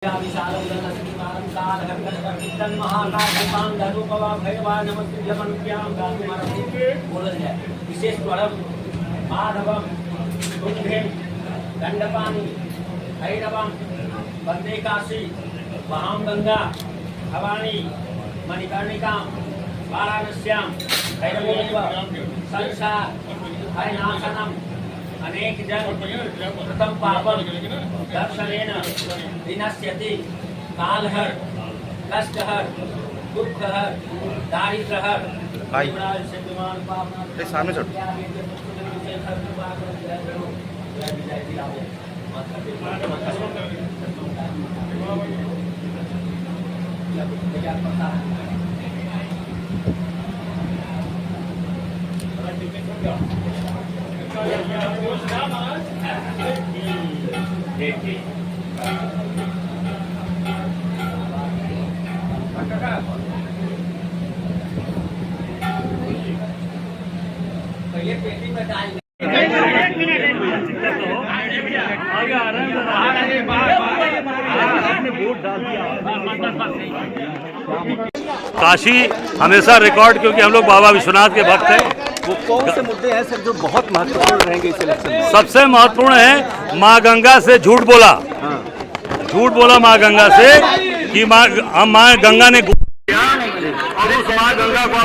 विशेष माधवम दंडपानी भैरवम वंदे काशी वहां गंगा भवानी मणिकर्णिका वाराणस्यां भैरवेव संसार हरिनाशनम अनेक जन प्रथम पापम दर्शनेन विनश्यति कालहर कष्टहर दुःखहर दारिद्र्यहर सामने चढ़ काशी हमेशा रिकॉर्ड, क्योंकि हम लोग बाबा विश्वनाथ के भक्त हैं। वो कौन से मुद्दे हैं सर जो बहुत महत्वपूर्ण रहेंगे इस इलेक्शन में? सबसे महत्वपूर्ण है माँ गंगा से झूठ बोला। झूठ बोला माँ गंगा से कि माँ गंगा ने और उस माँ गंगा को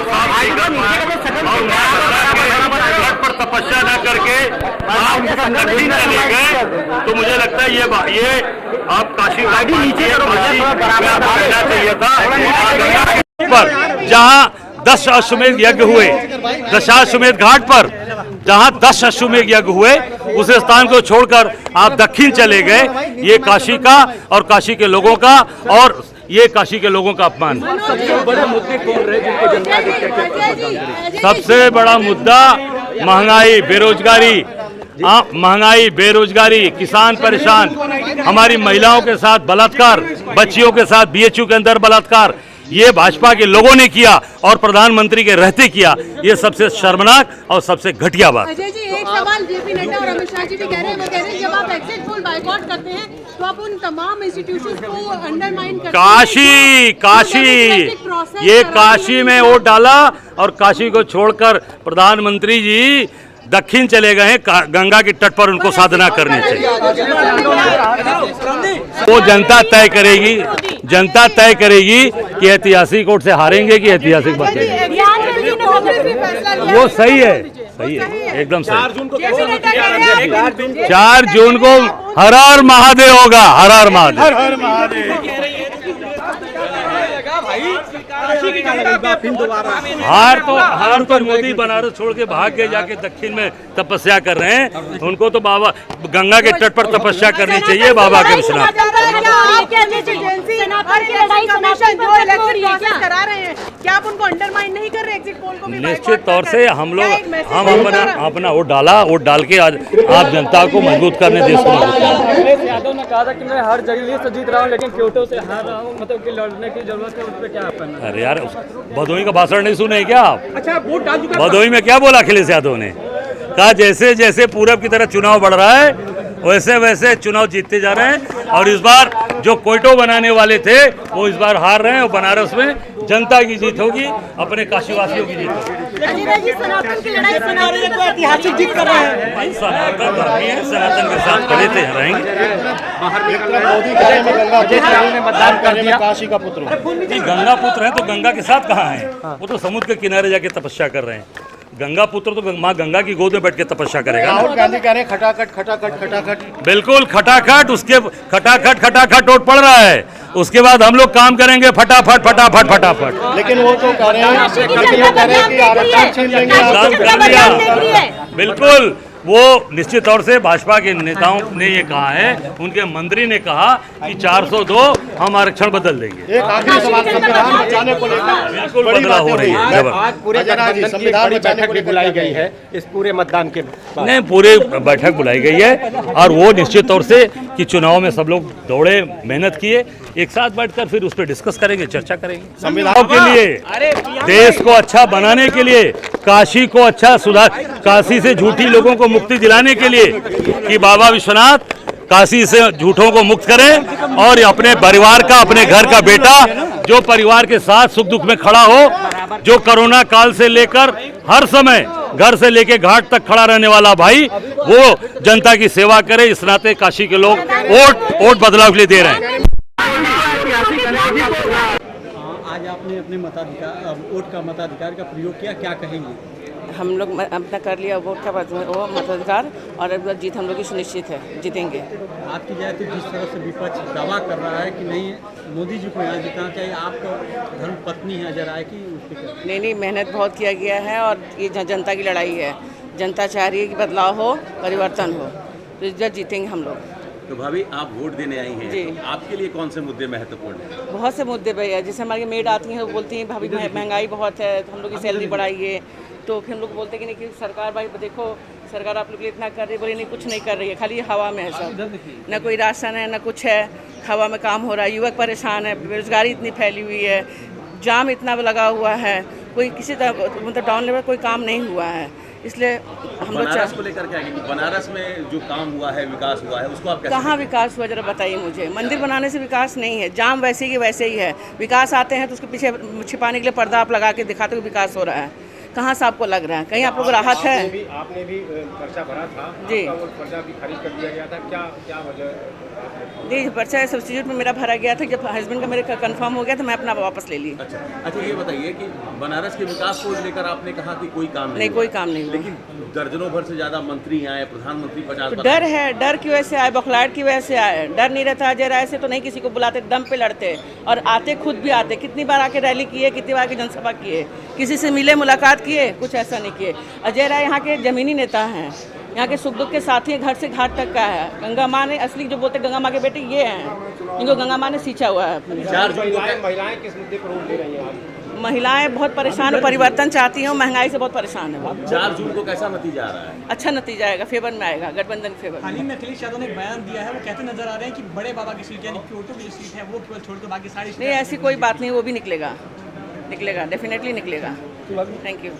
पर तपस्या न करके आप दक्षिण चले गए, तो मुझे लगता है ये आप काशी नीचे चाहिए था। पर जहाँ 10 अश्वमेध यज्ञ हुए, दशाश्वमेध घाट पर जहाँ 10 अश्वमेध यज्ञ हुए, उस स्थान को छोड़कर आप दक्षिण चले गए। ये काशी का और काशी के लोगों का, और ये काशी के लोगों का अपमान। सबसे बड़े मुद्दे कौन रहे जिनको जनता देख? सबसे बड़ा मुद्दा महंगाई, बेरोजगारी। महंगाई, बेरोजगारी, किसान परेशान, हमारी महिलाओं के साथ बलात्कार, बच्चियों के साथ बीएचयू के अंदर बलात्कार, ये भाजपा के लोगों ने किया और प्रधानमंत्री के रहते किया। ये सबसे शर्मनाक और सबसे घटिया बात। अजय जी, एक सवाल जेपी नड्डा और अमित शाह जी भी कह रहे हैं, वो कह रहे हैं जब आप एग्जिट पोल बायकॉट करते हैं तो आप उन तमाम इंस्टीट्यूशंस को अंडरमाइन करते हैं। काशी ये काशी में वोट डाला और काशी को छोड़कर प्रधानमंत्री जी दक्षिण चले गए। गंगा के तट पर उनको साधना करनी चाहिए। वो जनता तय करेगी, जनता तय करेगी कि ऐतिहासिक वोट से हारेंगे कि ऐतिहासिक बचेंगे। वो सही है, सही है, एकदम सही। 4 जून को हर हर महादेव होगा, हर हर महादेव। हार तो मोदी बनारस छोड़ के भाग के जाके दक्षिण में तपस्या कर रहे हैं। उनको तो बाबा गंगा के तट पर तपस्या करनी चाहिए बाबा के विश्वनाथ। क्या आप उनको अंडरमाइन नहीं कर रहे एग्जिट पोल को? निश्चित तौर से हम अपना वोट डाला, वोट डाल के आज आप जनता को मजबूत करने देश को अखिलेश यादव ने कहा था कि मैं हर जगह से जीत रहा हूँ लेकिन क्योटो से हार रहा हूँ, मतलब कि लड़ने की जरूरत है, उस पर क्या करना? अरे यार, भदोही का भाषण नहीं सुने क्या आप? अच्छा, वोट डाल चुके। भदोही में क्या बोला अखिलेश यादव ने? कहा जैसे जैसे पूरब की तरफ चुनाव बढ़ रहा है वैसे वैसे चुनाव जीतते जा रहे हैं, और इस बार जो कोयटो बनाने वाले थे वो इस बार हार रहे हैं, और बनारस में जनता की जीत होगी, अपने काशीवासियों की जीत होगी। सनातन की लड़ाई ऐतिहासिक जीत कर रहे हैं। सनातन धर्मी है, सनातन के साथ खड़े थे, रहेंगे। मतदान कर दिया काशी का पुत्र। गंगा पुत्र है तो गंगा के साथ कहाँ है? वो तो समुद्र के किनारे जाके तपस्या कर रहे हैं। गंगा पुत्र तो माँ गंगा की गोद में बैठ के तपस्या करेगा। राहुल गांधी कह रहे हैं खटाखट खटाखट खटाखट। बिल्कुल खटाखट, उसके खटाखट वोट पड़ रहा है। उसके बाद हम लोग काम करेंगे फटाफट फटाफट फटाफट। लेकिन वो तो कह रहे हैं कि आरक्षण छीन लेंगे। बिल्कुल, वो निश्चित तौर से भाजपा के नेताओं ने ये कहा है, उनके मंत्री ने कहा कि 402 हम आरक्षण बदल देंगे। एक आखिरी सवाल, संविधान बचाने को लेकर बिल्कुल बदलाव हो रही है। आज पूरे संविधान की बैठक भी बुलाई गई है इस पूरे मतदान के बाद। नहीं, पूरे बैठक बुलाई गई है, और वो निश्चित तौर से कि चुनाव में सब लोग दौड़े, मेहनत किए, एक साथ बैठकर फिर उस पर डिस्कस करेंगे, चर्चा करेंगे। संविधान के लिए, देश को अच्छा बनाने के लिए, काशी को अच्छा सुधार, काशी से झूठी लोगों को मुक्ति दिलाने के लिए कि बाबा विश्वनाथ काशी से झूठों को मुक्त करें और अपने परिवार का, अपने घर का बेटा जो परिवार के साथ सुख दुख में खड़ा हो, जो कोरोना काल से लेकर हर समय घर से लेके घाट तक खड़ा रहने वाला भाई, वो जनता की सेवा करे। इस नाते काशी के लोग वोट बदलाव के लिए दे रहे हैं। आज आपने अपने मताधिकार, वोट का मताधिकार का प्रयोग किया, क्या कहेंगे? हम लोग अपना कर लिया वोट का वो मताधिकार, और अब जीत हम लोग की सुनिश्चित है, जीतेंगे। आपकी जाए तो जिस तरह से विपक्ष दावा कर रहा है कि नहीं मोदी जी को यहाँ जितना चाहिए, आपको धर्म पत्नी है नजर आए कि उसके नहीं, मेहनत बहुत किया गया है और ये जनता की लड़ाई है। जनता चाह रही है कि बदलाव हो, परिवर्तन हो, तो इस बार जीतेंगे हम लोग। तो भाभी आप वोट देने आई हैं जी। आपके लिए कौन से मुद्दे महत्वपूर्ण हैं? बहुत से मुद्दे भैया, जैसे हमारी मेड आती हैं वो बोलती हैं भाभी महंगाई बहुत है, हम लोग की सैलरी बढ़ाइए, तो फिर हम लोग बोलते हैं कि नहीं कि सरकार भाई देखो सरकार आप लोग के लिए इतना कर रही है, बोले नहीं कुछ नहीं कर रही है, खाली हवा में है सब, न कोई राशन है न कुछ है, हवा में काम हो रहा है, युवक परेशान है, बेरोजगारी इतनी फैली हुई है, जाम इतना लगा हुआ है, कोई किसी तरह मतलब डाउन लेवल कोई काम नहीं हुआ है, इसलिए हम लोग बनारस को लेकर क्या है? बनारस में जो काम हुआ है, विकास हुआ है, उसको आप कैसे? कहाँ विकास हुआ जरा बताइए मुझे। मंदिर बनाने से विकास नहीं है, जाम वैसे ही वैसे ही है, विकास आते हैं तो उसके पीछे छिपाने के लिए पर्दा आप लगा के दिखाते हो विकास हो रहा है, कहाँ से आपको लग रहा है? कहीं आप लोग राहत है? आपने भी पर्चा भरा था जी, पर्चा भी खारिज कर दिया गया था, क्या वजह? जी पर्चा सब्सिट्यूट में मेरा भरा गया था, जब हस्बैंड का मेरे कंफर्म हो गया तो मैं अपना वापस ले ली। अच्छा ये बताइए कि बनारस के विकास को लेकर आपने कहा कि कोई काम नहीं, कोई काम नहीं हुआ। लेकिन दर्जनों भर से ज्यादा मंत्री आए, प्रधानमंत्री 50 तो डर है, डर की वजह से आए, बौखलाहट की वजह से आए, डर नहीं रहता अजय राय से तो नहीं किसी को बुलाते, दम पे लड़ते और आते खुद भी आते, कितनी बार आके रैली किए, कितनी बार की जनसभा किए, किसी से मिले, मुलाकात किए, कुछ ऐसा नहीं किए। अजय राय यहाँ के जमीनी नेता हैं, यहाँ के सुख दुख के साथी घर से घाट तक का है। गंगा माँ ने असली जो बोलते गंगा माँ के बेटे ये हैं, इनको गंगा माँ ने सींचा हुआ है। महिलाएं किस मुद्दे पर वोट दे रही हैं? महिलाएं बहुत परेशान, परिवर्तन चाहती हैं, महंगाई से बहुत परेशान है। 4 जून को कैसा नतीजा आ रहा है? अच्छा नतीजा आएगा, फेवर में आएगा, गठबंधन फेवर। हाल ही में अखिलेश यादव ने बयान दिया है, वो कहते नजर आ रहे हैं कि बड़े बाबा की सीट यानी क्योटो की जो सीट है वो केवल छोड़कर बाकी सारी नहीं, ऐसी कोई बात नहीं, वो भी निकलेगा, डेफिनेटली निकलेगा। Thank you.